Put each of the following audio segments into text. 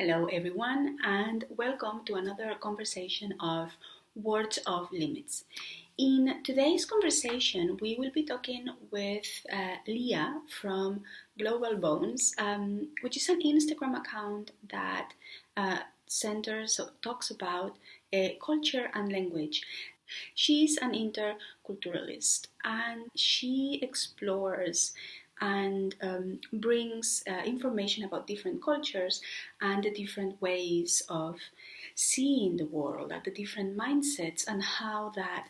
Hello everyone and welcome to another conversation of Words of Limits. In today's conversation we will be talking with Leah from Global Bones, which is an Instagram account that talks about culture and language. She's an interculturalist and she explores and brings information about different cultures and the different ways of seeing the world, the different mindsets, and how that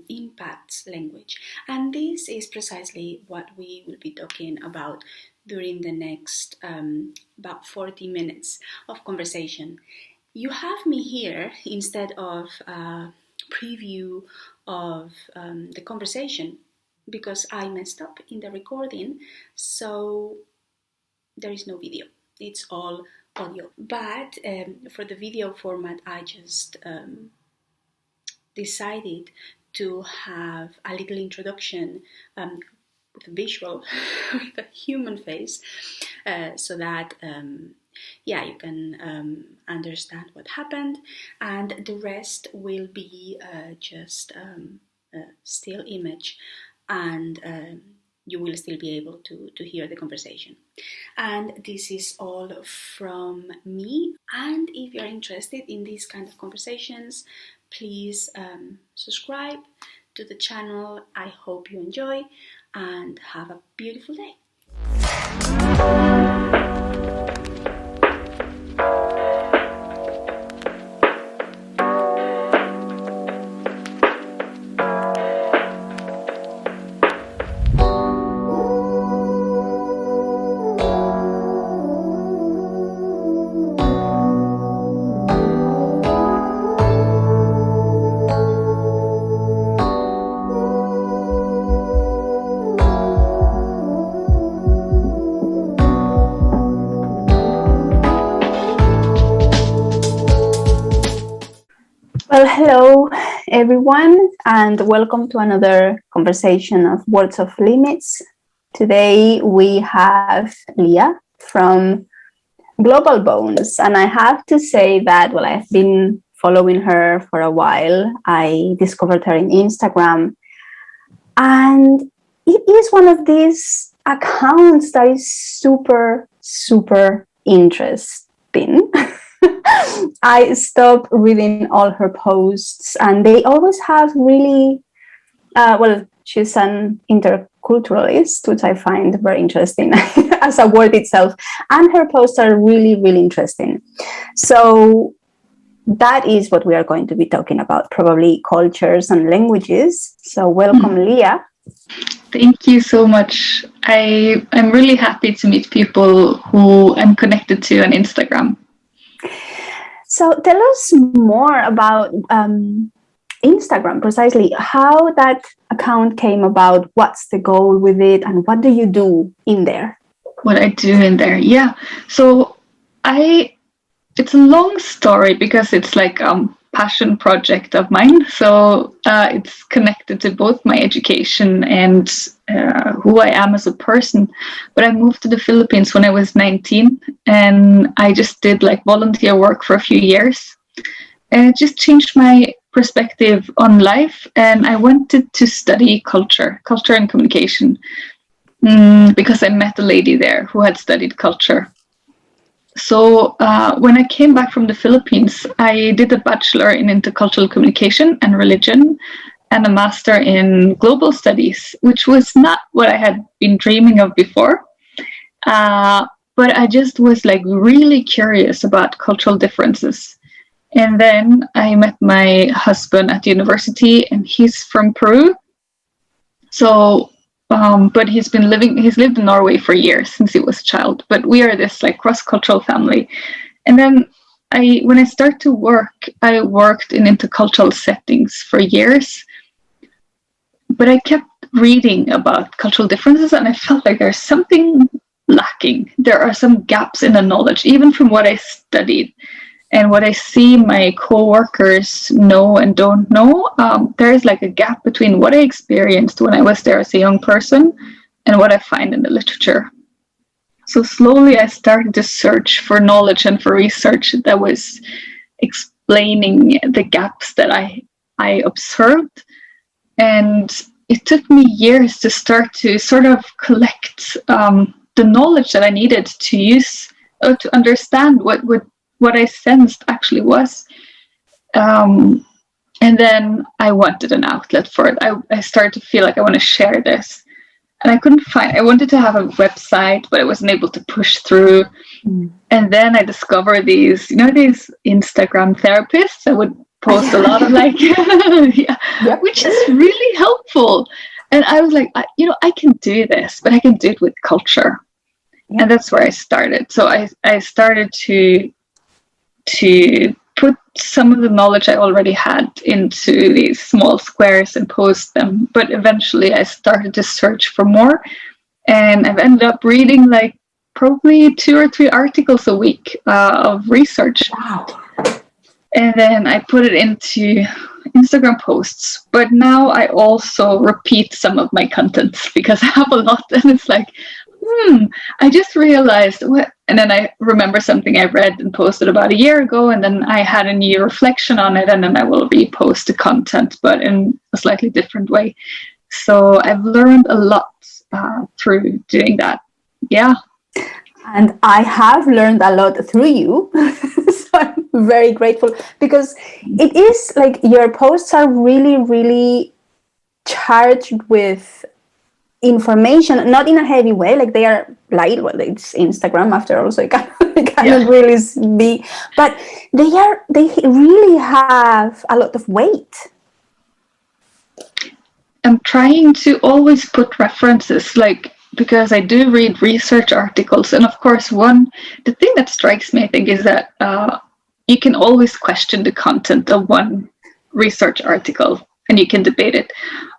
impacts language. And this is precisely what we will be talking about during the next about 40 minutes of conversation. You have me here instead of a preview of the conversation because I messed up in the recording, so there is no video. It's all audio. But for the video format, I just decided to have a little introduction with a visual, with a human face, so that you can understand what happened, and the rest will be just still image, and you will still be able to hear the conversation. And this is all from me. And if you're interested in these kind of conversations, please subscribe to the channel. I hope you enjoy and have a beautiful day. Well, hello everyone, and welcome to another conversation of Words of Limits. Today we have Leah from Global Bones, and I have to say that, I've been following her for a while. I discovered her in Instagram, and it is one of these accounts that is super, super interesting. I stopped reading all her posts, and they always have really, she's an interculturalist, which I find very interesting as a word itself, and her posts are really, really interesting. So that is what we are going to be talking about, probably cultures and languages. So welcome, Leah. Thank you so much. I'm really happy to meet people who I'm connected to on Instagram. So tell us more about Instagram, precisely how that account came about, what's the goal with it, and what do you do in there? What I do in there, yeah. So it's a long story because it's like a passion project of mine. So it's connected to both my education and who I am as a person. But I moved to the Philippines when I was 19, and I just did like volunteer work for a few years, and it just changed my perspective on life. And I wanted to study culture and communication because I met a lady there who had studied culture. So when I came back from the Philippines, I did a bachelor in intercultural communication and religion and a master in global studies, which was not what I had been dreaming of before. But I just was like really curious about cultural differences. And then I met my husband at university, and he's from Peru. So but he's lived in Norway for years since he was a child. But we are this like cross-cultural family. And then when I started to work, I worked in intercultural settings for years. But I kept reading about cultural differences, and I felt like there's something lacking. There are some gaps in the knowledge, even from what I studied and what I see my co-workers know and don't know. There is like a gap between what I experienced when I was there as a young person and what I find in the literature. So slowly I started to search for knowledge and for research that was explaining the gaps that I observed. And it took me years to start to sort of collect the knowledge that I needed to use to understand what I sensed actually was. And then I wanted an outlet for it. I started to feel like I want to share this. And I couldn't find, I wanted to have a website, but I wasn't able to push through. And then I discovered these, these Instagram therapists that would post a lot of like, which is really helpful. And I was like, I can do this, but I can do it with culture. Yeah. And that's where I started. So I started to put some of the knowledge I already had into these small squares and post them. But eventually I started to search for more. And I've ended up reading like probably 2 or 3 articles a week of research. Wow. And then I put it into Instagram posts. But now I also repeat some of my content because I have a lot. And it's like, I just realized what, and then I remember something I read and posted about a year ago, and then I had a new reflection on it, and then I will repost the content, but in a slightly different way. So I've learned a lot through doing that. Yeah. And I have learned a lot through you. So I'm very grateful, because it is like your posts are really, really charged with information, not in a heavy way, like they are light. Well, it's Instagram after all, so it cannot really be, but they really have a lot of weight. I'm trying to always put references, like, because I do read research articles, and of course the thing that strikes me, I think, is that you can always question the content of one research article and you can debate it.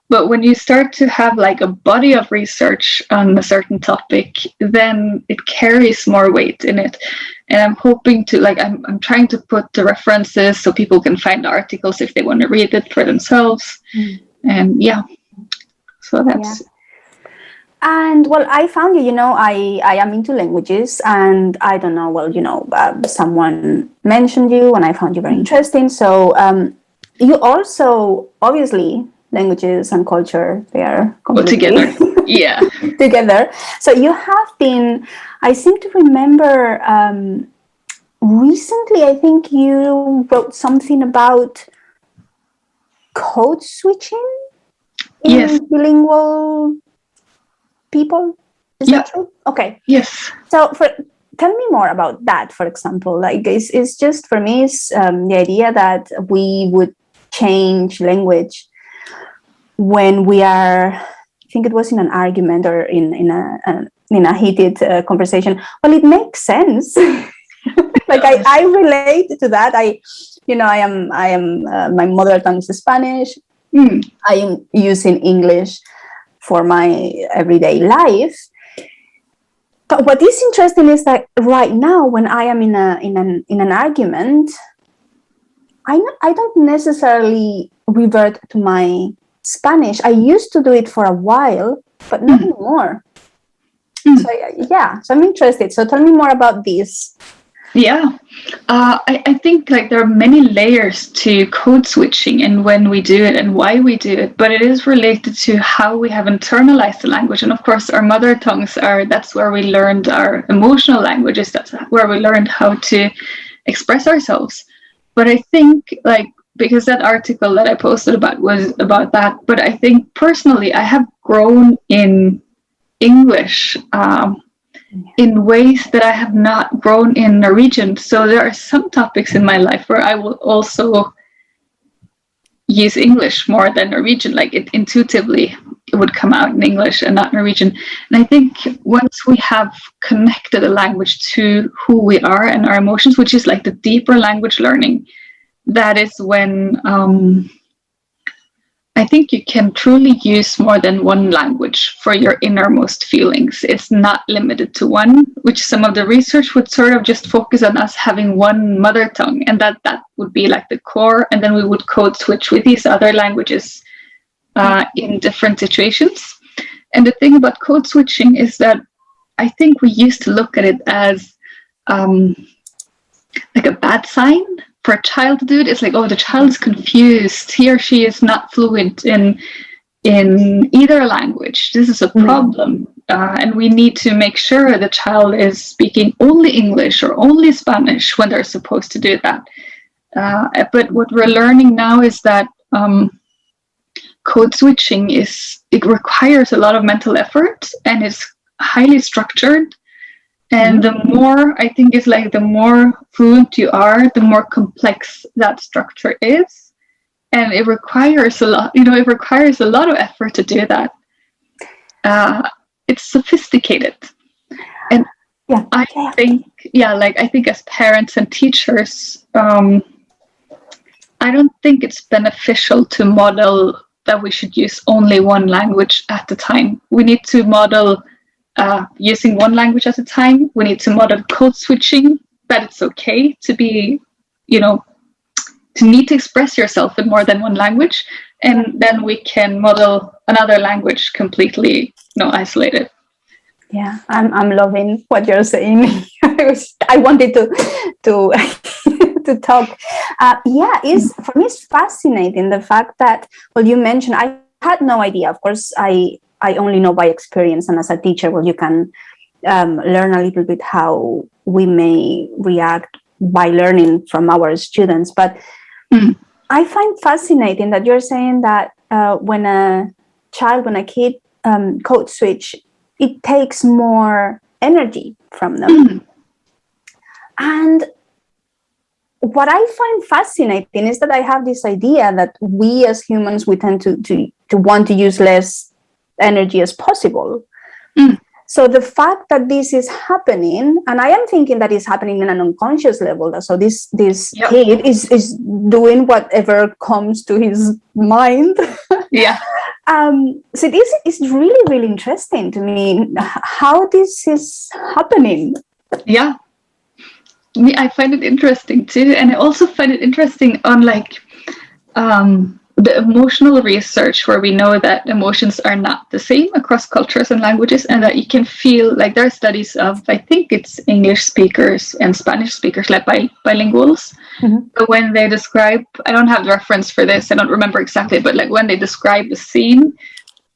But when you start to have like a body of research on a certain topic, then it carries more weight in it. And I'm hoping to, like, I'm trying to put the references so people can find the articles if they want to read it for themselves. And so that's... Yeah. And well, I found you, I am into languages, and I don't know, someone mentioned you and I found you very interesting. So you also, obviously, languages and culture, they are together. Yeah. Together. So you have been, I seem to remember recently, I think you wrote something about code switching in bilingual people. Is that true? Okay. Yes. So tell me more about that, for example. Like, it's just, for me, it's the idea that we would change language when we are, I think it was in an argument or in a heated conversation. Well, it makes sense. Like I relate to that. I am my mother tongue is Spanish. I am using English for my everyday life. But what is interesting is that right now, when I am in an argument, I don't necessarily revert to my Spanish. I used to do it for a while, but not anymore. So I'm interested. So tell me more about this. Yeah, I think like there are many layers to code switching and when we do it and why we do it, but it is related to how we have internalized the language. And of course, our mother tongues that's where we learned our emotional languages. That's where we learned how to express ourselves. But I think, like, because that article that I posted about was about that, but I think personally I have grown in English in ways that I have not grown in Norwegian. So there are some topics in my life where I will also use English more than Norwegian. Like, it intuitively, it would come out in English and not Norwegian. And I think once we have connected a language to who we are and our emotions, which is like the deeper language learning, that is when I think you can truly use more than one language for your innermost feelings. It's not limited to one, which some of the research would sort of just focus on us having one mother tongue, and that would be like the core, and then we would code switch with these other languages in different situations. And the thing about code switching is that I think we used to look at it as like a bad sign for a child to do it. It's like, oh, the child is confused. He or she is not fluent in either language. This is a problem. And we need to make sure the child is speaking only English or only Spanish when they're supposed to do that. But what we're learning now is that code switching it requires a lot of mental effort, and it's highly structured. And the more, I think, is like the more fluent you are, the more complex that structure is. And it requires a lot, it requires a lot of effort to do that. It's sophisticated. And I think as parents and teachers, I don't think it's beneficial to model that we should use only one language at a time. We need to model using one language at a time. We need to model code switching, that it's okay to be, to need to express yourself in more than one language. And then we can model another language completely, isolated. Yeah, I'm loving what you're saying. I wanted to to talk. For me, it's fascinating the fact that, well, you mentioned, I had no idea. Of course, I only know by experience, and as a teacher, well, you can learn a little bit how we may react by learning from our students. But I find fascinating that you're saying that when a kid code switch, it takes more energy from them. And what I find fascinating is that I have this idea that we as humans, we tend to want to use less energy as possible. So the fact that this is happening, and I am thinking that it's happening in an unconscious level. So this kid is doing whatever comes to his mind. Yeah. So it's really, really interesting to me how this is happening. Yeah. I find it interesting too. And I also find it interesting on the emotional research, where we know that emotions are not the same across cultures and languages, and that you can feel like there are studies of, I think it's English speakers and Spanish speakers, like bilinguals. But when they describe, I don't have the reference for this, I don't remember exactly, but like when they describe the scene,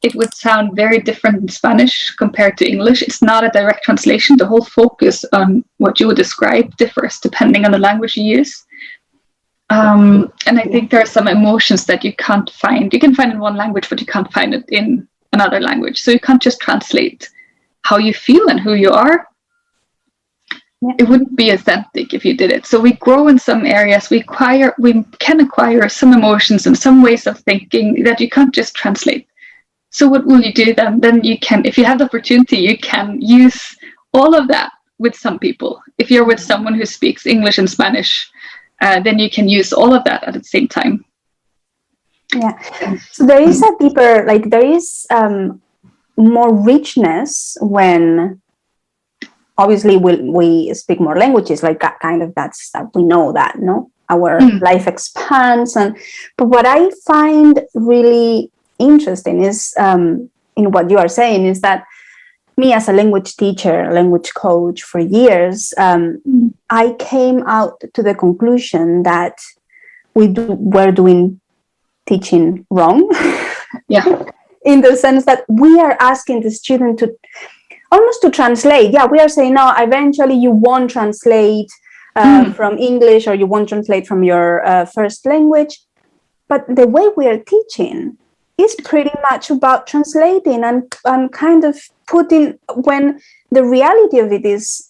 it would sound very different in Spanish compared to English. It's not a direct translation. The whole focus on what you would describe differs depending on the language you use. And I think there are some emotions that you can't find. You can find in one language, but you can't find it in another language. So you can't just translate how you feel and who you are. Yeah. It wouldn't be authentic if you did it. So we grow in some areas. We can acquire some emotions and some ways of thinking that you can't just translate. So what will you do then? Then you can, if you have the opportunity, you can use all of that with some people. If you're with someone who speaks English and Spanish, then you can use all of that at the same time. Yeah. So there is a deeper, there is more richness when, obviously, we speak more languages, we know that, no? Our life expands. But what I find really interesting is, in what you are saying, is that me as a language teacher, language coach for years, I came out to the conclusion that we're doing teaching wrong. Yeah. In the sense that we are asking the student to almost to translate. Yeah, we are saying, no, eventually you won't translate from English, or you won't translate from your first language. But the way we are teaching is pretty much about translating and kind of putting, when the reality of it is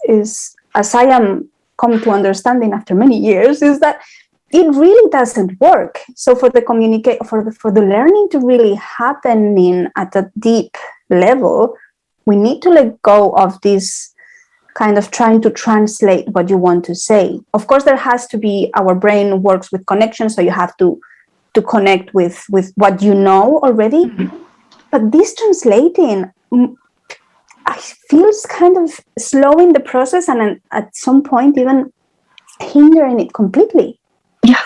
as I am come to understanding after many years, is that it really doesn't work. So for the for the learning to really happen at a deep level, we need to let go of this kind of trying to translate what you want to say. Of course, there has to be, our brain works with connection, so you have to connect with what you know already. But this translating, I feel, is kind of slowing the process, and at some point even hindering it completely. Yeah,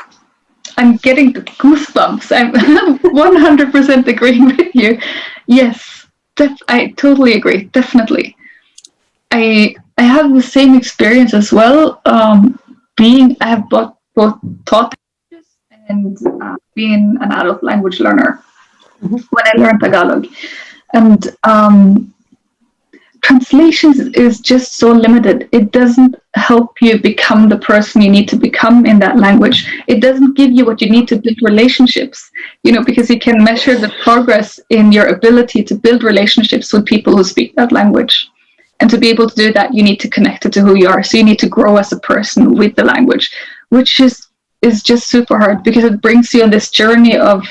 I'm getting the goosebumps. I'm 100% agreeing with you. Yes, I totally agree, definitely. I have the same experience as well. I have both taught languages and being an adult language learner when I learned Tagalog. And translations is just so limited. It doesn't help you become the person you need to become in that language. It doesn't give you what you need to build relationships, because you can measure the progress in your ability to build relationships with people who speak that language. And to be able to do that, you need to connect it to who you are. So you need to grow as a person with the language, which is just super hard, because it brings you on this journey of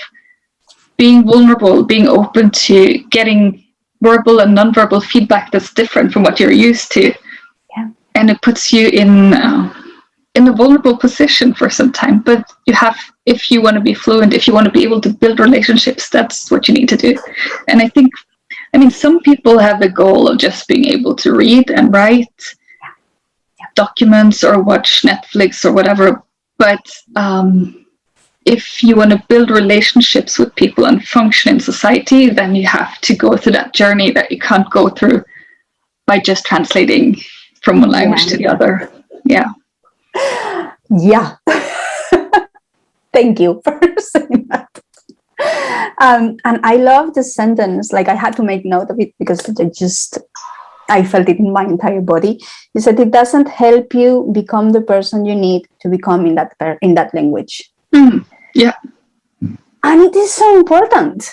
being vulnerable, being open to getting verbal and nonverbal feedback that's different from what you're used to. Yeah. And it puts you in a vulnerable position for some time. But if you want to be fluent, if you want to be able to build relationships, that's what you need to do. And some people have the goal of just being able to read and write documents or watch Netflix or whatever. But if you want to build relationships with people and function in society, then you have to go through that journey that you can't go through by just translating from one language to the other. Yeah. Yeah. Thank you for saying that. And I love the sentence, like I had to make note of it because I felt it in my entire body. You said it doesn't help you become the person you need to become in that language. Yeah. And it is so important.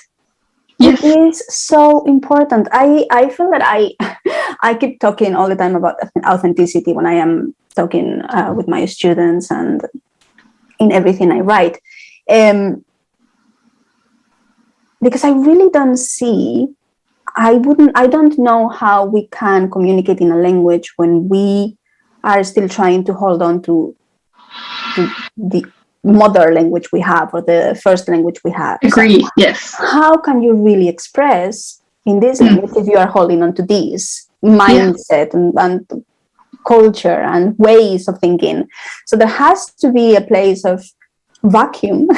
Yes. It is so important. I feel that I keep talking all the time about authenticity when I am talking with my students and in everything I write. Because I really don't see, I don't know how we can communicate in a language when we are still trying to hold on to the mother language we have or the first language we have. Agree, so yes. How can you really express in this language if you are holding on to this mindset and culture and ways of thinking? So there has to be a place of vacuum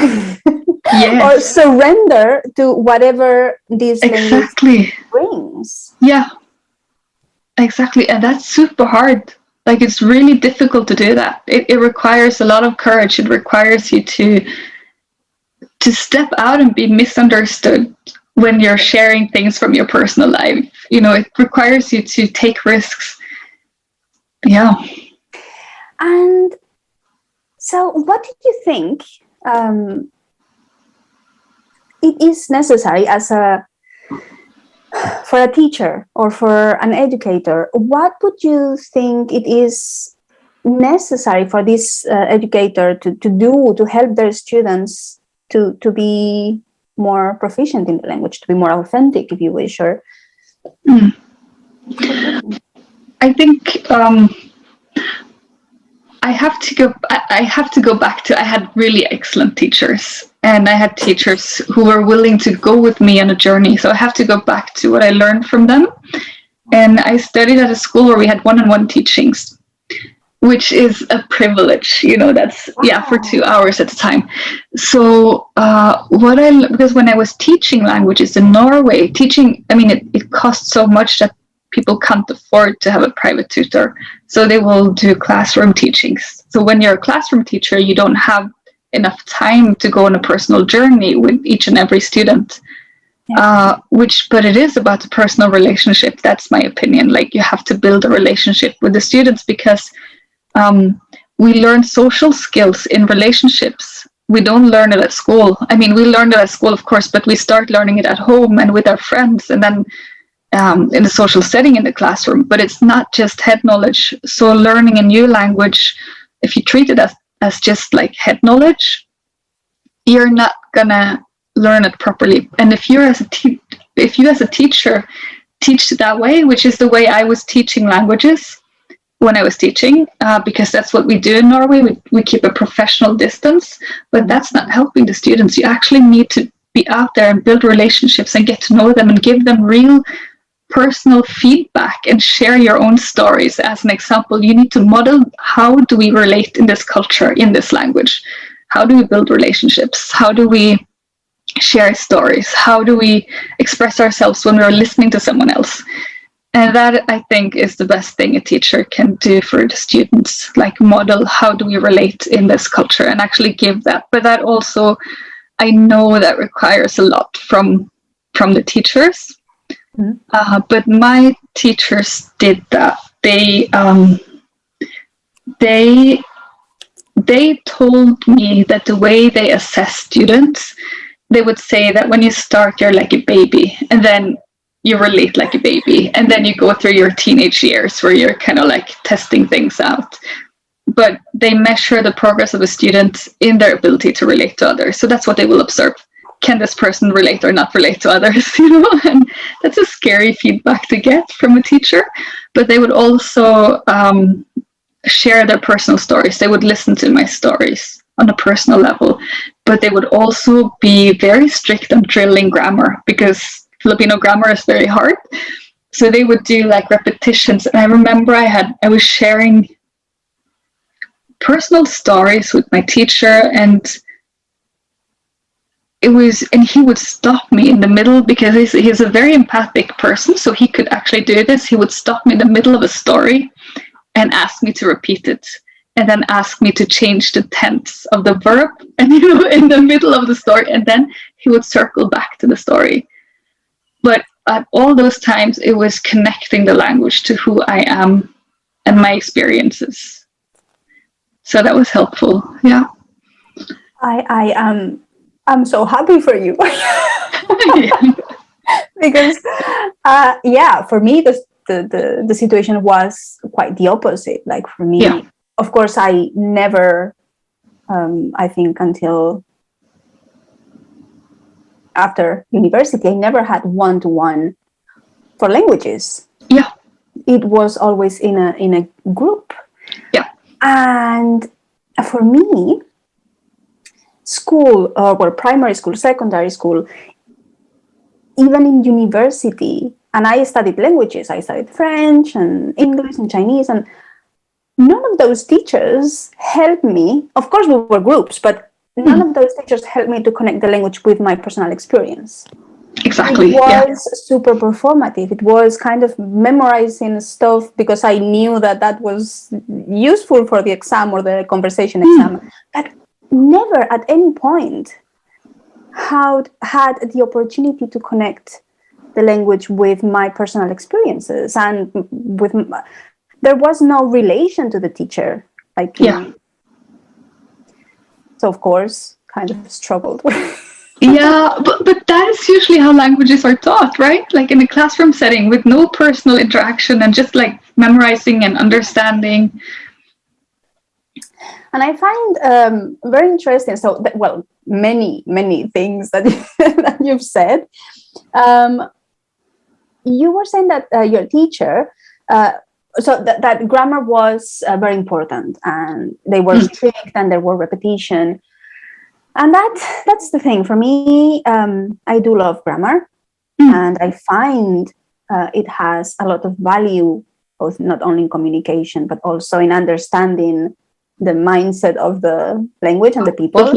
or surrender to whatever this language brings. Yeah, exactly. And that's super hard. Like, it's really difficult to do that. It requires a lot of courage. It requires you to step out and be misunderstood when you're sharing things from your personal life. It requires you to take risks. Yeah. And so what do you think it is necessary for a teacher or for an educator? What would you think it is necessary for this educator to do to help their students to be more proficient in the language, to be more authentic, if you wish? Or I think I have to go back to, I had really excellent teachers, and I had teachers who were willing to go with me on a journey. So I have to go back to what I learned from them. And I studied at a school where we had one-on-one teachings, which is a privilege, that's, for 2 hours at a time. So because when I was teaching languages in Norway, it costs so much that people can't afford to have a private tutor. So they will do classroom teachings. So when you're a classroom teacher, you don't have enough time to go on a personal journey with each and every student. But it is about the personal relationship. That's my opinion. Like, you have to build a relationship with the students, because we learn social skills in relationships. We don't learn it at school. We learn it at school, of course, but we start learning it at home and with our friends, and then in the social setting in the classroom. But it's not just head knowledge. So learning a new language, if you treat it as just like head knowledge, you're not gonna learn it properly. And if you as a teacher teach that way, which is the way I was teaching languages when I was teaching, because that's what we do in Norway, we keep a professional distance, but that's not helping the students. You actually need to be out there and build relationships and get to know them and give them real personal feedback and share your own stories. As an example, you need to model, how do we relate in this culture, in this language? How do we build relationships? How do we share stories? How do we express ourselves when we're listening to someone else? And that, I think, is the best thing a teacher can do for the students, like model how do we relate in this culture and actually give that. But that also, I know that requires a lot from the teachers. But my teachers did that. They told me that the way they assess students, they would say that when you start, you're like a baby, and then you relate like a baby, and then you go through your teenage years where you're kind of like testing things out. But they measure the progress of a student in their ability to relate to others. So that's what they will observe. Can this person relate or not relate to others? And that's a scary feedback to get from a teacher. But they would also share their personal stories. They would listen to my stories on a personal level, but they would also be very strict on drilling grammar, because Filipino grammar is very hard. So they would do like repetitions. And I remember I was sharing personal stories with my teacher, and he would stop me in the middle, because he's a very empathic person, so he could actually do this. He would stop me in the middle of a story and ask me to repeat it, and then ask me to change the tense of the verb, and in the middle of the story, and then he would circle back to the story. But at all those times, it was connecting the language to who I am and my experiences. So that was helpful. Yeah. I'm so happy for you. Because for me the situation was quite the opposite. Like for me, of course, I never I think until after university, I never had one-to-one for languages. It was always in a group. And for me, school, primary school, secondary school, even in university, and I studied languages. I studied French and English and Chinese, and none of those teachers helped me. Of course, we were groups, but none of those teachers helped me to connect the language with my personal experience. Exactly. It was super performative. It was kind of memorizing stuff because I knew that was useful for the exam or the conversation exam. But never at any point had the opportunity to connect the language with my personal experiences, and there was no relation to the teacher. So of course, kind of struggled. But that is usually how languages are taught, right? Like in a classroom setting with no personal interaction and just like memorizing and understanding. And I find very interesting. So, many things that that you've said. You were saying that your teacher, so that grammar was very important, and they were strict, and there were repetition. And that's the thing for me. I do love grammar, and I find it has a lot of value, both not only in communication but also in understanding the mindset of the language and the people.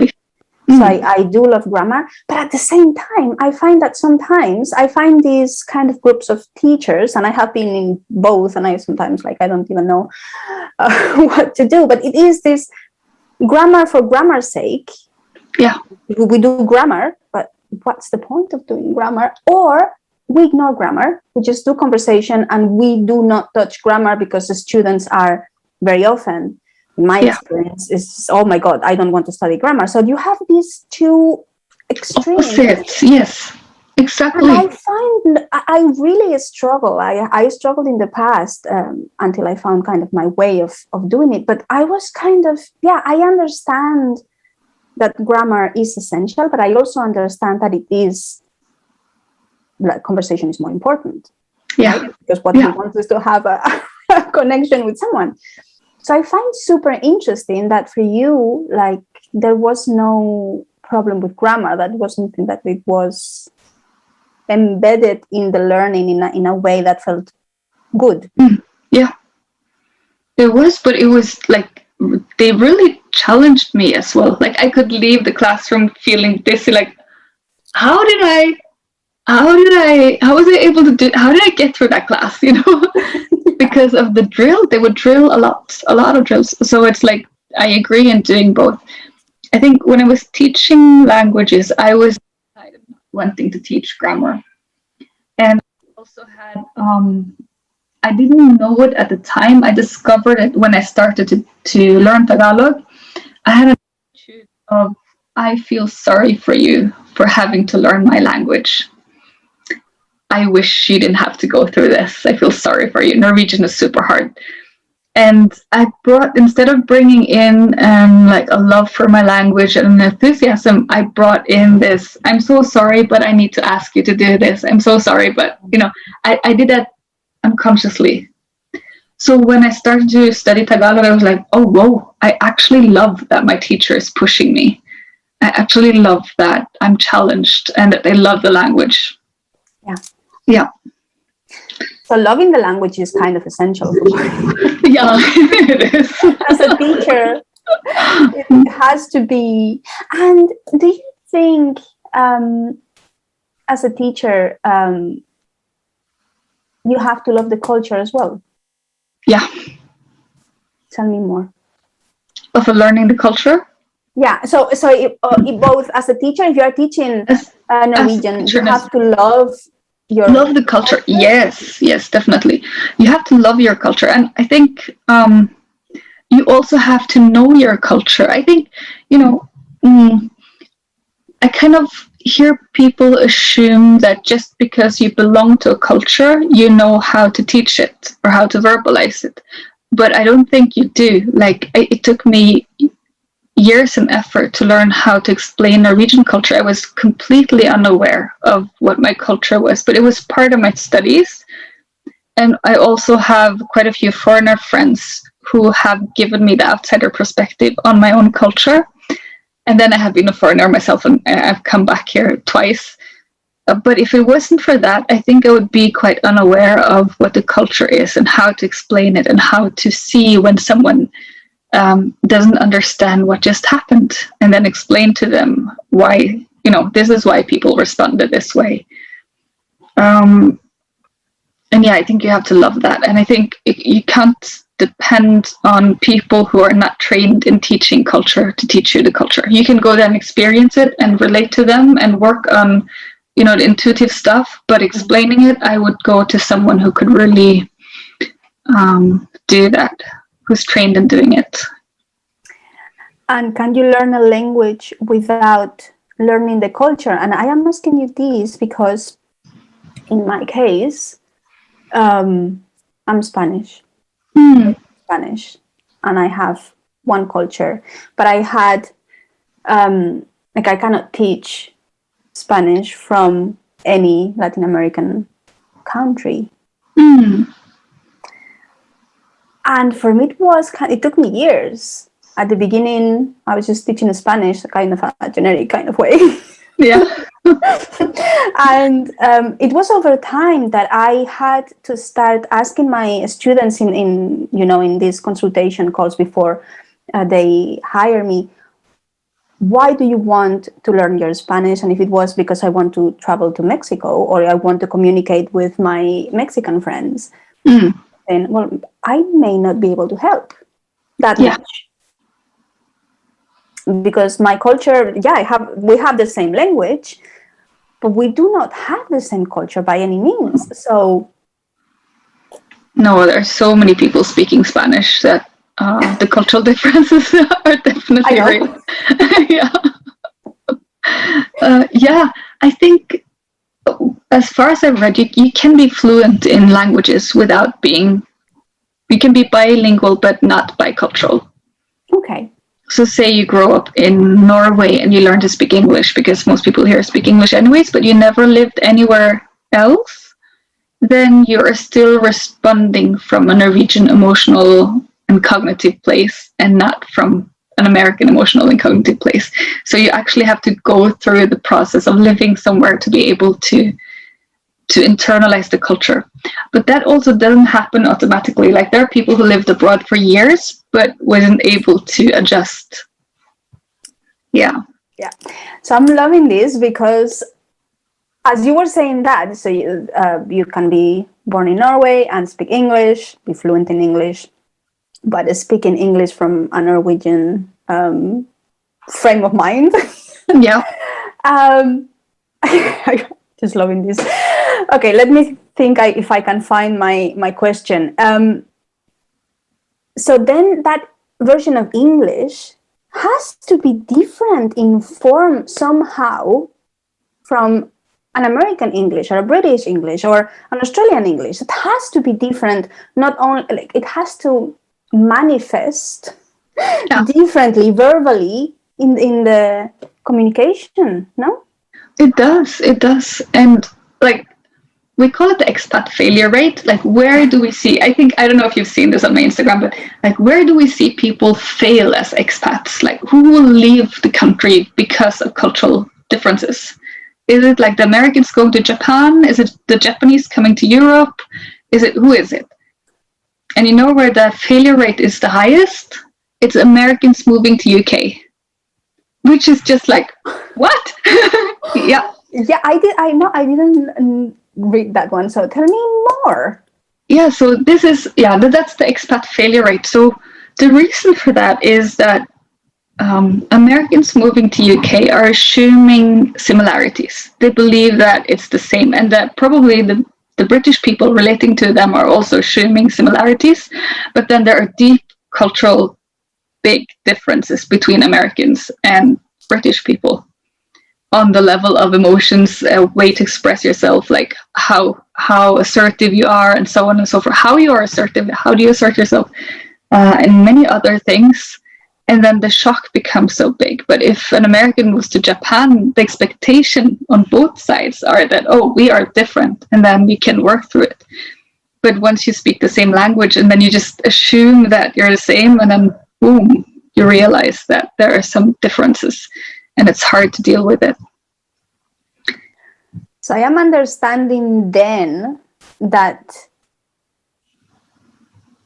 So I do love grammar, but at the same time, I find that sometimes I find these kind of groups of teachers, and I have been in both, and I sometimes I don't even know what to do. But it is this grammar for grammar's sake. We do grammar, but what's the point of doing grammar? Or we ignore grammar, we just do conversation, and we do not touch grammar because the students are very often, in my experience, is, oh my God, I don't want to study grammar. So you have these two extremes. Opposites, yes, exactly. And I find I really struggle. I struggled in the past until I found kind of my way of doing it. But I was kind of, I understand that grammar is essential, but I also understand that it is, conversation is more important. Right? Because what we want is to have a connection with someone. So I find super interesting that for you, there was no problem with grammar. That was something that it was embedded in the learning in a way that felt good. It was, but it was they really challenged me as well. I could leave the classroom feeling dizzy, how did I how was I able to how did I get through that class, because of the drill. They would drill a lot of drills. So it's like, I agree in doing both. I think when I was teaching languages, I was wanting to teach grammar. And also had, I didn't know it at the time. I discovered it when I started to learn Tagalog. I had an attitude of, I feel sorry for you for having to learn my language. I wish you didn't have to go through this. I feel sorry for you. Norwegian is super hard. And I brought, instead of bringing in like a love for my language and an enthusiasm, I brought in this, I'm so sorry, but I need to ask you to do this. I'm so sorry, but I did that unconsciously. So when I started to study Tagalog, I was like, oh, whoa, I actually love that my teacher is pushing me. I actually love that I'm challenged and that they love the language. Yeah. Yeah. So loving the language is kind of essential for me. Yeah, it is. As a teacher, it has to be. And do you think, as a teacher, you have to love the culture as well? Yeah. Tell me more. Of learning the culture? Yeah. So both as a teacher, if you are teaching Norwegian, you have to love love the culture. Yes, definitely. You have to love your culture. And I think you also have to know your culture. I think, I kind of hear people assume that just because you belong to a culture, you know how to teach it or how to verbalize it. But I don't think you do. Like, it took me years and effort to learn how to explain Norwegian culture. I was completely unaware of what my culture was, but it was part of my studies. And I also have quite a few foreigner friends who have given me the outsider perspective on my own culture. And then I have been a foreigner myself, and I've come back here twice. But if it wasn't for that, I think I would be quite unaware of what the culture is and how to explain it and how to see when someone doesn't understand what just happened, and then explain to them why, this is why people responded this way. And yeah, I think you have to love that. And I think you can't depend on people who are not trained in teaching culture to teach you the culture. You can go there and experience it and relate to them and work on, the intuitive stuff, but explaining it, I would go to someone who could really do that, who's trained in doing it. And can you learn a language without learning the culture? And I am asking you this because in my case, I'm Spanish. Spanish, and I have one culture, but I had I cannot teach Spanish from any Latin American country. And for me, it took me years. At the beginning, I was just teaching Spanish, kind of a generic kind of way. Yeah. And it was over time that I had to start asking my students in these consultation calls before they hire me, why do you want to learn your Spanish? And if it was because I want to travel to Mexico or I want to communicate with my Mexican friends, then, well, I may not be able to help that much. Because my culture, we have the same language, but we do not have the same culture by any means. So no, there are so many people speaking Spanish that the cultural differences are definitely real. I think as far as I've read, you can be fluent in languages without being, you can be bilingual but not bicultural. Okay. So say you grow up in Norway and you learn to speak English because most people here speak English anyways, but you never lived anywhere else, then you're still responding from a Norwegian emotional and cognitive place and not from an American emotional and cognitive place. So you actually have to go through the process of living somewhere to be able to internalize the culture. But that also doesn't happen automatically. Like, there are people who lived abroad for years but wasn't able to adjust. Yeah. So I'm loving this because as you were saying that, so you can be born in Norway and speak English, be fluent in English, but speaking English from a Norwegian frame of mind. Yeah. Just loving this. Okay, let me think if I can find my question. So then that version of English has to be different in form somehow from an American English or a British English or an Australian English. It has to be different. Not only like it has to manifest differently verbally in the communication. No. It does. And like we call it the expat failure rate. Like where do we see, I don't know if you've seen this on my Instagram, but like where do we see people fail as expats? Like who will leave the country because of cultural differences? Is it like the Americans going to Japan? Is it the Japanese coming to Europe? Who is it? And you know where the failure rate is the highest? It's Americans moving to UK. Which is just like, what? Yeah. Yeah, I didn't read that one. So tell me more. Yeah, so that's the expat failure rate. So the reason for that is that Americans moving to UK are assuming similarities. They believe that it's the same, and that probably the British people relating to them are also assuming similarities. But then there are deep cultural big differences between Americans and British people on the level of emotions, a way to express yourself, like how assertive you are, and so on and so forth. How you are assertive, how do you assert yourself, and many other things. And then the shock becomes so big. But if an American moves to Japan, the expectation on both sides are that, oh, we are different, and then we can work through it. But once you speak the same language, and then you just assume that you're the same, and then boom, you realize that there are some differences, and it's hard to deal with it. So I am understanding then that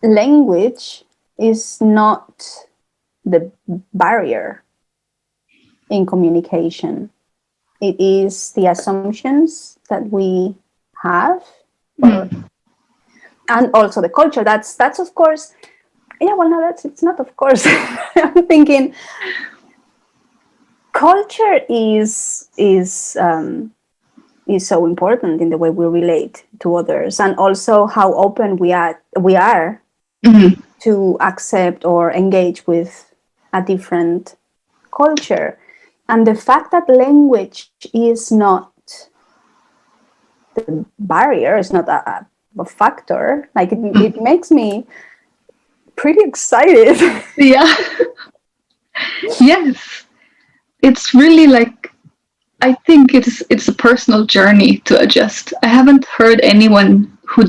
language is not the barrier in communication. It is the assumptions that we have, and also the culture. That's of course. Yeah, well, no, it's not of course. I'm thinking culture is so important in the way we relate to others, and also how open we are to accept or engage with a different culture. And the fact that language is not the barrier, is not a factor, like it makes me pretty excited. Yeah. Yes. It's really like, I think it's a personal journey to adjust. I haven't heard anyone who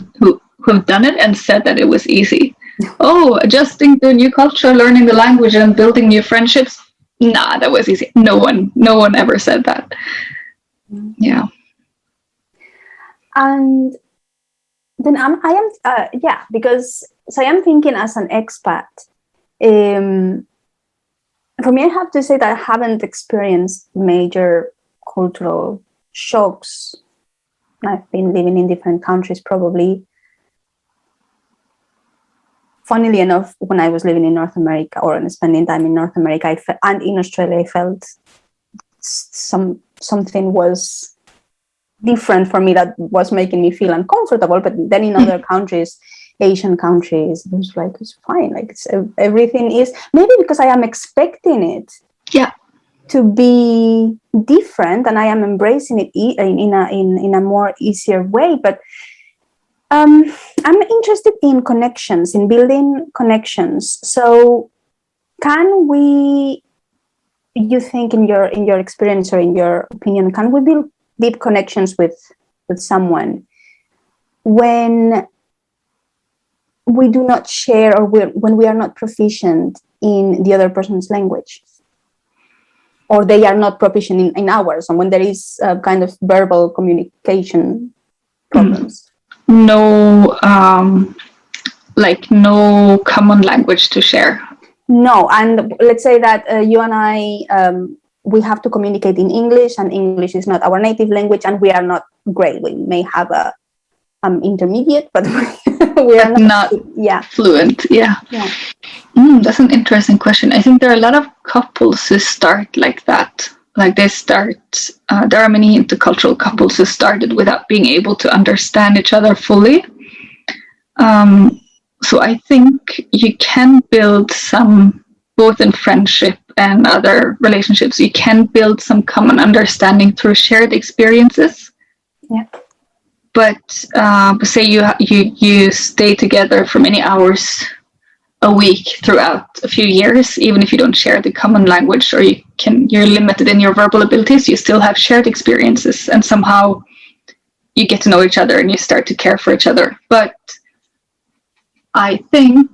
have done it and said that it was easy. Oh, adjusting to a new culture, learning the language, and building new friendships. Nah, that was easy. No one ever said that. Yeah. And then because so I am thinking as an expat. For me, I have to say that I haven't experienced major cultural shocks. I've been living in different countries, probably. Funnily enough, when I was living in North America or spending time in North America and in Australia, I felt something was different for me that was making me feel uncomfortable. But then in other countries, Asian countries, it was like, it's fine. Like everything is, maybe because I am expecting it to be different, and I am embracing it in a more easier way. But I'm interested in connections, in building connections. So can we, you think in your experience or in your opinion, can we build deep connections with someone when we do not share, or when we are not proficient in the other person's language, or they are not proficient in ours, and when there is a kind of verbal communication problems? No, no common language to share. No, and let's say that you and I we have to communicate in English, and English is not our native language, and we are not great. We may have a intermediate, but we are not fluent. Yeah. That's an interesting question. I think there are a lot of couples who start like that. Like they start, there are many intercultural couples who started without being able to understand each other fully. So I think you can build some, both in friendship and other relationships, you can build some common understanding through shared experiences. Yeah. But say you stay together for many hours a week throughout a few years, even if you don't share the common language, or you're limited in your verbal abilities, you still have shared experiences, and somehow you get to know each other and you start to care for each other. But I think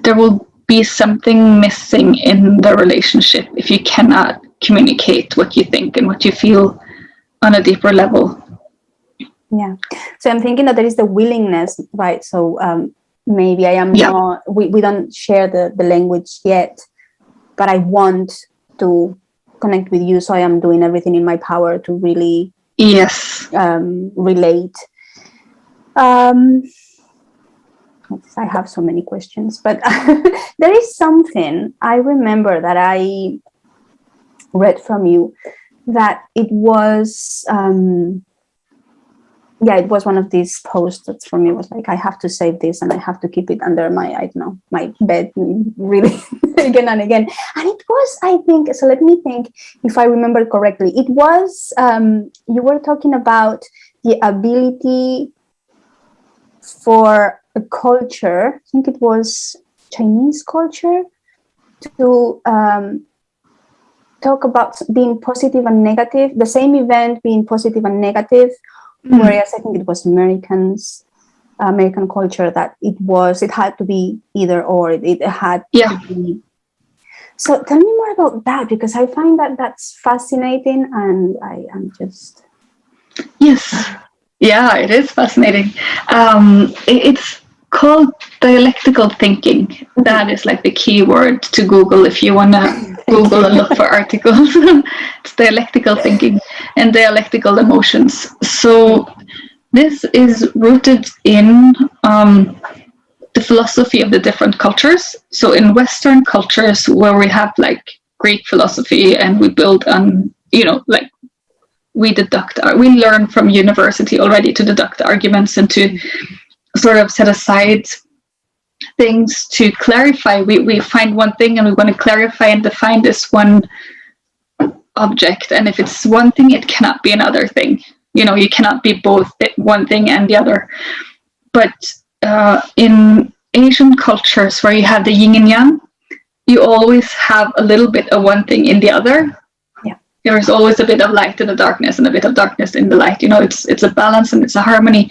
there will be something missing in the relationship if you cannot communicate what you think and what you feel on a deeper level. Yeah. So I'm thinking that there is the willingness, right? So maybe I am not, we don't share the language yet, but I want to connect with you. So I am doing everything in my power to really relate. I have so many questions, but there is something I remember that I read from you, that it was it was one of these posts that for me was like, I have to save this and I have to keep it under my bed really again and again. And it was, I think, so let me think if I remember correctly, it was you were talking about the ability for a culture, I think it was Chinese culture, to talk about being positive and negative, the same event being positive and negative, whereas I think it was American culture that it had to be either or, it had to be. So tell me more about that, because I find that that's fascinating, and I am just... Yes. Yeah, it is fascinating. It's called dialectical thinking. That is like the key word to Google if you want to Google and look for articles. It's dialectical thinking and dialectical emotions. So this is rooted in the philosophy of the different cultures. So in Western cultures, where we have like Greek philosophy and we build on, like we learn from university already to deduct arguments and to sort of set aside things to clarify. We find one thing and we want to clarify and define this one object. And if it's one thing, it cannot be another thing. You cannot be both one thing and the other. But in Asian cultures where you have the yin and yang, you always have a little bit of one thing in the other. There is always a bit of light in the darkness and a bit of darkness in the light. It's a balance and it's a harmony.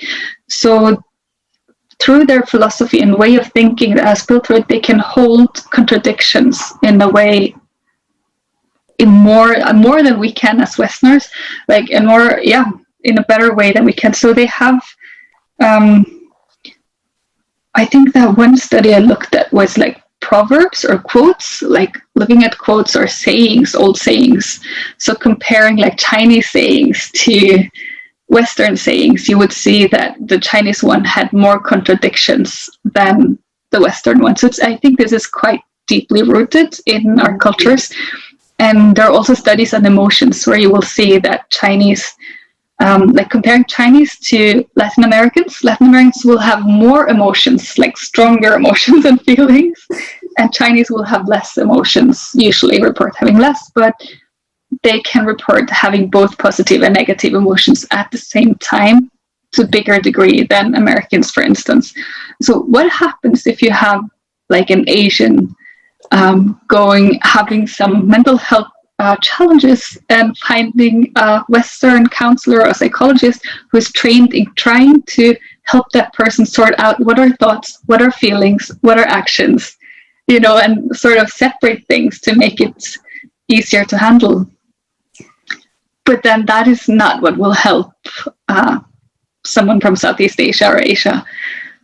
So through their philosophy and way of thinking that has built through it, they can hold contradictions in a way, in more than we can as Westerners, like in a better way than we can. So they have, I think that one study I looked at was like proverbs or quotes, like looking at quotes or sayings, old sayings. So comparing like Chinese sayings to Western sayings, you would see that the Chinese one had more contradictions than the Western one. So I think this is quite deeply rooted in our cultures. And there are also studies on emotions where you will see that Chinese, like comparing Chinese to Latin Americans will have more emotions, like stronger emotions and feelings, and Chinese will have less emotions, usually report having less, but they can report having both positive and negative emotions at the same time to a bigger degree than Americans, for instance. So what happens if you have like an Asian having some mental health challenges and finding a Western counselor or psychologist who is trained in trying to help that person sort out what are thoughts, what are feelings, what are actions, and sort of separate things to make it easier to handle. But then that is not what will help someone from Southeast Asia or Asia,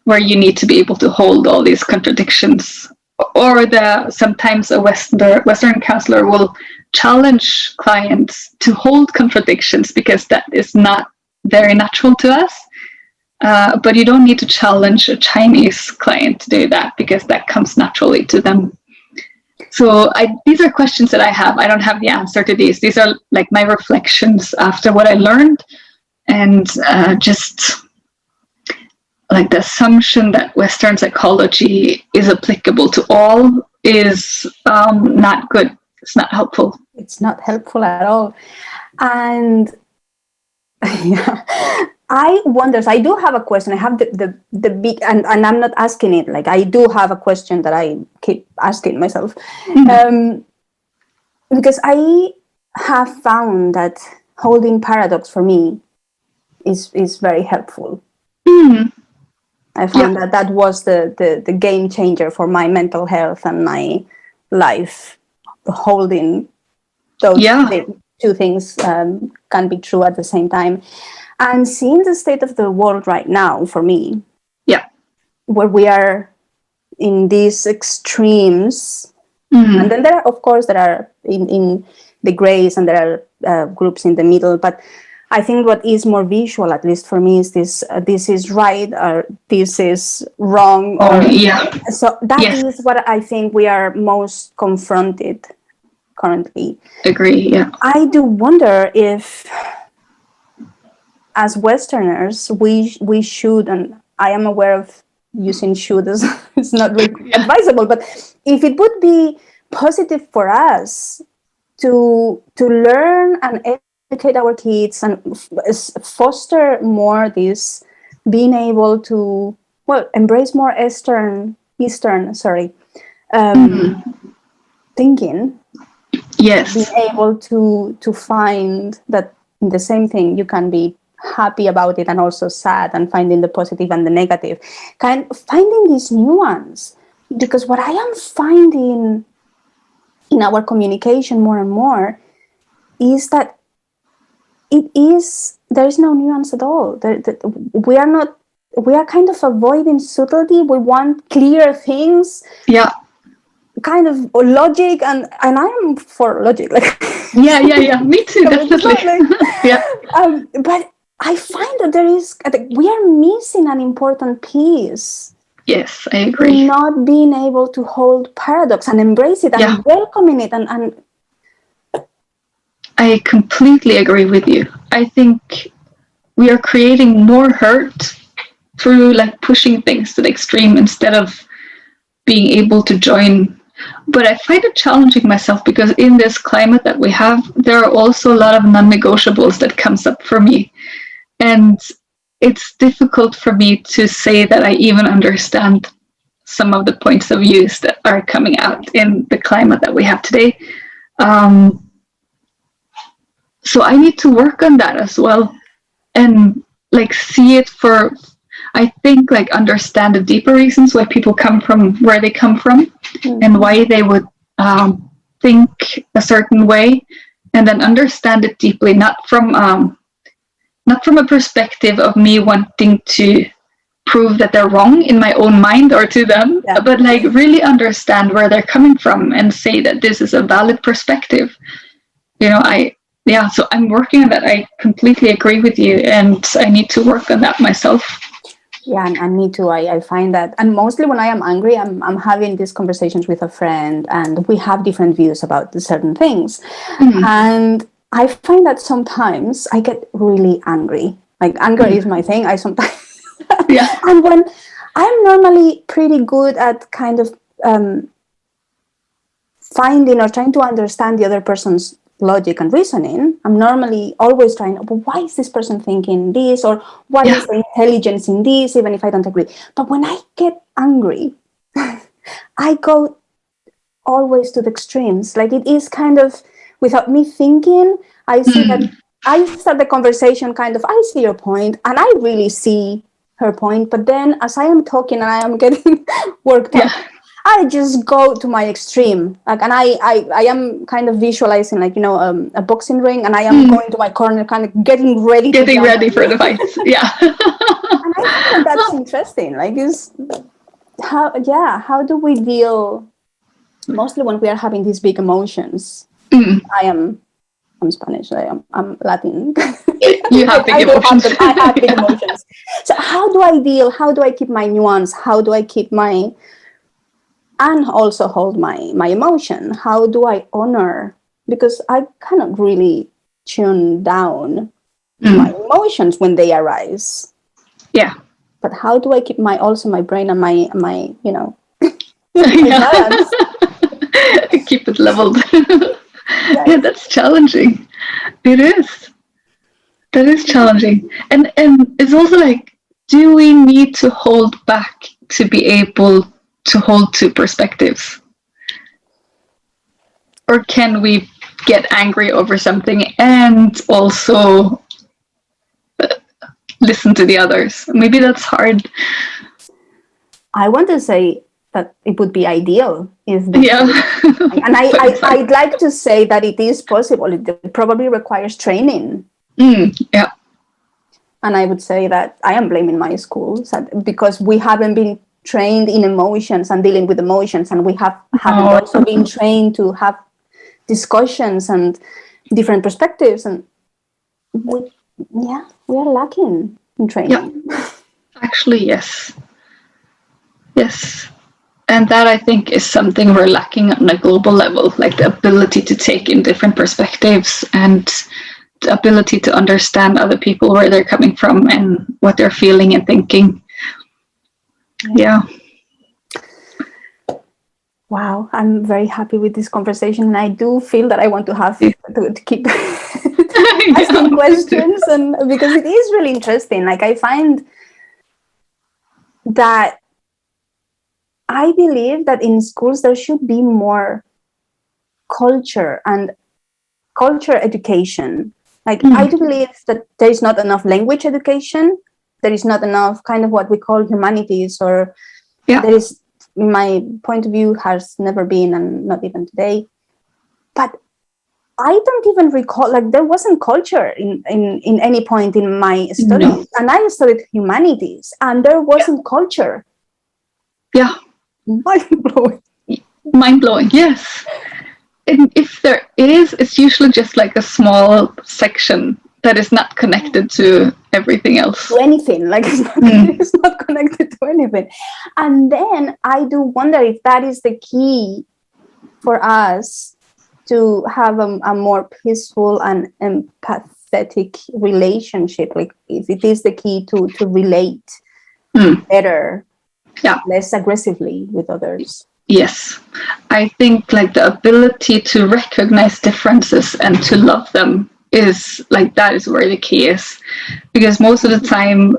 where you need to be able to hold all these contradictions or sometimes a Western counselor will challenge clients to hold contradictions because that is not very natural to us. But you don't need to challenge a Chinese client to do that because that comes naturally to them. So these are questions that I have. I don't have the answer to these. These are like my reflections after what I learned, and just like the assumption that Western psychology is applicable to all is not good. It's not helpful. It's not helpful at all. And yeah, I wonder, so I do have a question. I have the big, and I'm not asking it, like I do have a question that I keep asking myself. Because I have found that holding paradox for me is very helpful. I found that was the game changer for my mental health and my life. Holding those two things can be true at the same time. And seeing the state of the world right now, for me, where we are in these extremes, and then there are in the grays, and there are groups in the middle, but I think what is more visual, at least for me, is this is right or this is wrong. So that is what I think we are most confronted currently. Agree, yeah. I do wonder if, as Westerners, we should, and I am aware of using should as it's not really advisable, but if it would be positive for us to learn and educate our kids and foster more this being able to embrace more Eastern thinking. Yes. Being able to find that in the same thing you can be happy about it and also sad, and finding the positive and the negative, finding this nuance. Because what I am finding in our communication more and more is that there is no nuance at all. We are kind of avoiding subtlety. We want clear things. Yeah. Kind of logic, and I am for logic. Like yeah. Me too, definitely. But I find that we are missing an important piece. Yes, I agree. Not being able to hold paradox and embrace it and welcoming it, and I completely agree with you. I think we are creating more hurt through like pushing things to the extreme instead of being able to join. But I find it challenging myself because in this climate that we have, there are also a lot of non-negotiables that comes up for me. And it's difficult for me to say that I even understand some of the points of views that are coming out in the climate that we have today. So I need to work on that as well, and like see it for, I think, like understand the deeper reasons why people come from where they come from, and why they would think a certain way, and then understand it deeply, not from a perspective of me wanting to prove that they're wrong in my own mind or to them, but like really understand where they're coming from and say that this is a valid perspective. So I'm working on that. I completely agree with you, and I need to work on that myself. Yeah, and me too. I find that, and mostly when I am angry, I'm having these conversations with a friend, and we have different views about certain things. And I find that sometimes I get really angry. Like anger is my thing. I sometimes and when I'm normally pretty good at kind of finding or trying to understand the other person's logic and reasoning, I'm normally always trying, well, why is this person thinking this, or what is the intelligence in this, even if I don't agree. But when I get angry, I go always to the extremes. Like it is kind of, without me thinking, I see that I start the conversation kind of, I see your point, and I really see her point. But then as I am talking and I am getting worked up, I just go to my extreme, like, and I am kind of visualizing, like, a boxing ring, and I am going to my corner, kind of getting ready for the fight. Yeah. And I think that's interesting. Like, how do we deal mostly when we are having these big emotions? I'm Spanish. I'm Latin. You have big emotions. I have big emotions. So how do I deal? How do I keep my nuance? How do I keep my, and also hold my emotion? How do I honor? Because I cannot really tune down my emotions when they arise. Yeah. But how do I keep my brain and my balance? Keep it leveled. Yes. Yeah, that's challenging. It is. That is challenging. And it's also like, do we need to hold back to be able to hold two perspectives? Or can we get angry over something and also listen to the others? Maybe that's hard. I want to say that it would be ideal if and I'd like to say that it is possible. It probably requires training. Yeah. And I would say that I am blaming my schools because we haven't been trained in emotions and dealing with emotions, and we haven't also been trained to have discussions and different perspectives, and we are lacking in training. Yeah. Actually, yes. And that, I think, is something we're lacking on a global level, like the ability to take in different perspectives and the ability to understand other people, where they're coming from and what they're feeling and thinking. Yeah. Wow, I'm very happy with this conversation, and I do feel that I want to have to keep asking questions, and because it is really interesting. Like, I find that I believe that in schools there should be more culture education. Like, I do believe that there is not enough language education. There is not enough kind of what we call humanities, or there is, in my point of view, has never been, and not even today. But I don't even recall, like, there wasn't culture in any point in my studies. No. And I studied humanities, and there wasn't culture. Yeah. Mind-blowing. Mind-blowing, yes. And if there is, it's usually just like a small section that is not connected to everything else. To anything, like it's not connected to anything. And then I do wonder if that is the key for us to have a more peaceful and empathetic relationship. Like, if it is the key to relate better, less aggressively with others. Yes, I think like the ability to recognize differences and to love them is like, that is where the key is, because most of the time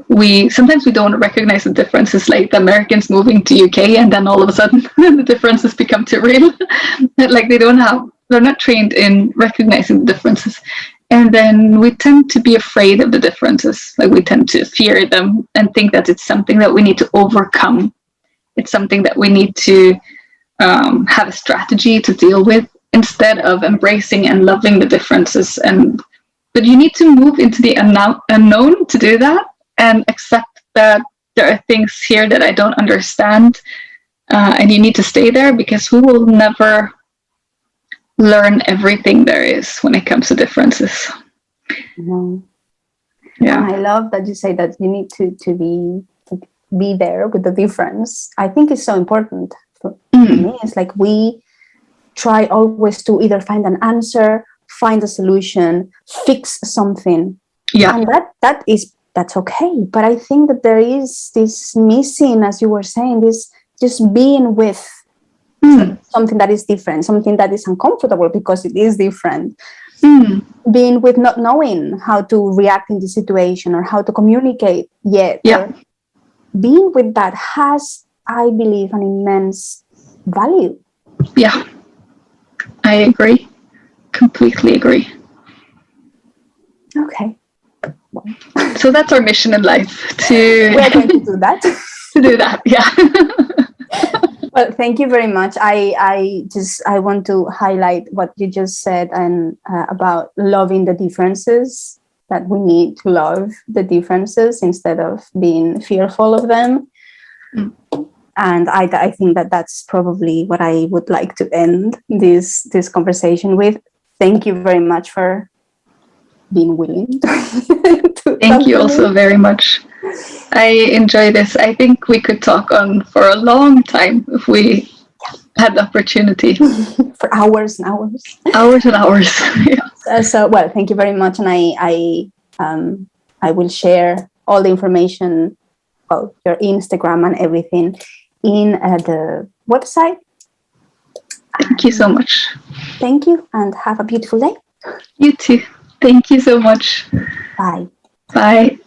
sometimes we don't recognize the differences, like the Americans moving to UK, and then all of a sudden the differences become too real. Like, they're not trained in recognizing the differences, and then we tend to be afraid of the differences. Like, we tend to fear them and think that it's something that we need to overcome. It's something that we need to have a strategy to deal with, instead of embracing and loving the differences. But you need to move into the unknown to do that, and accept that there are things here that I don't understand, and you need to stay there, because we will never learn everything there is when it comes to differences. No. Yeah. And I love that you say that you need to be there with the difference. I think it's so important for me. It's like, we try always to either find an answer, find a solution, fix something. Yeah. And that's okay. But I think that there is this missing, as you were saying, this just being with something that is different, something that is uncomfortable because it is different. Being with not knowing how to react in the situation or how to communicate yet. Yeah. Being with that has, I believe, an immense value. Yeah, I agree. Completely agree. Okay. Well. So that's our mission in life. We're going to do that. To do that, yeah. Well, thank you very much. I want to highlight what you just said, and about loving the differences, that we need to love the differences instead of being fearful of them. And I think that that's probably what I would like to end this conversation with. Thank you very much for being willing to Thank you also very much. I enjoy this. I think we could talk on for a long time if we had the opportunity. For hours and hours. Hours and hours. Yeah. So, well, thank you very much. And I will share all the information, well, your Instagram and everything in the website. Thank you so much. Thank you, and have a beautiful day. You too. Thank you so much. Bye. Bye.